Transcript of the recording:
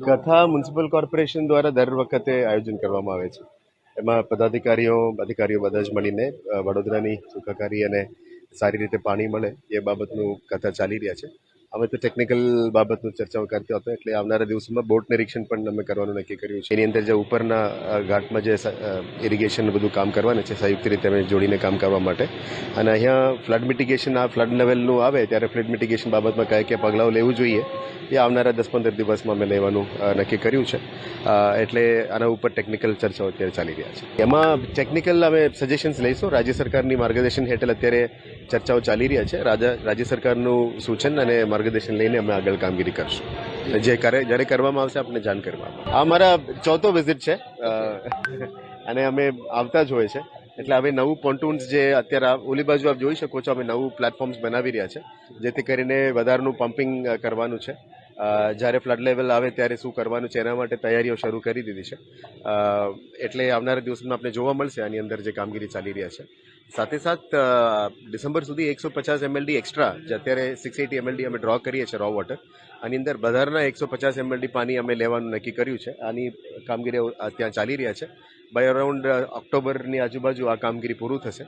કથા municipal corporation દ્વારા દર વખતે આયોજન કરવામાં આવે છે. એમાં અધિકારીઓ બધા જ મળીને વડોદરાની સુખાકારી અને સારી રીતે પાણી મળે એ બાબતનું કથા ચાલી રહ્યા છે. અમે તો ટેકનિકલ બાબતનું ચર્ચાઓ કરતા હતા, એટલે આવનારા દિવસોમાં બોટ નિરીક્ષણ પણ અમે કરવાનું નક્કી કર્યું છે. એની અંદર જે ઉપરના ઘાટમાં જે ઇરિગેશન બધું કામ કરવાનું છે, સંયુક્ત રીતે અમે જોડીને કામ કરવા માટે. અને અહીંયા ફ્લડ મિટિગેશન, આ ફ્લડ લેવલનું આવે ત્યારે ફ્લડ મિટિગેશન બાબતમાં કયા પગલાઓ લેવું જોઈએ એ આવનારા 10-15 દિવસમાં અમે લેવાનું નક્કી કર્યું છે. એટલે આના ઉપર ટેકનિકલ ચર્ચાઓ અત્યારે ચાલી રહ્યા છે. એમાં ટેકનિકલ અમે સજેશન્સ લઈશું. રાજ્ય સરકારની માર્ગદર્શન હેઠળ અત્યારે ચર્ચાઓ ચાલી રહ્યા છે. રાજ્ય સરકારનું સૂચન અને માર્ગદર્શન લઈને અમે આગળ કામગીરી કરશું. જ્યારે કરવામાં આવશે આપને જાણ કરવામાં. આ મારા 4થો વિઝિટ છે અને અમે આવતા જ હોય છે. એટલે હવે નવું પોન્ટૂન્સ જે અત્યારે ઓલી બાજુ આપ જોઈ શકો છો, અમે નવું પ્લેટફોર્મ્સ બનાવી રહ્યા છે, જેથી કરીને વધારાનું પમ્પિંગ કરવાનું છે. જ્યારે ફ્લડ લેવલ આવે ત્યારે શું કરવાનું છે એના માટે તૈયારીઓ શરૂ કરી દીધી છે. એટલે આવનારા દિવસોમાં આપણે જોવા મળશે આની અંદર જે કામગીરી ચાલી રહ્યા છે. સાથે ડિસેમ્બર સુધી 150 MLD એક્સ્ટ્રા, જે અત્યારે 680 MLD અમે ડ્રો કરીએ છીએ રો વોટર, આની અંદર વધારાના 150 MLD પાણી અમે લેવાનું નક્કી કર્યું છે. આની કામગીરી ત્યાં ચાલી રહ્યા છે. બાય અરાઉન્ડ ઓક્ટોબરની આજુબાજુ આ કામગીરી પૂરું થશે.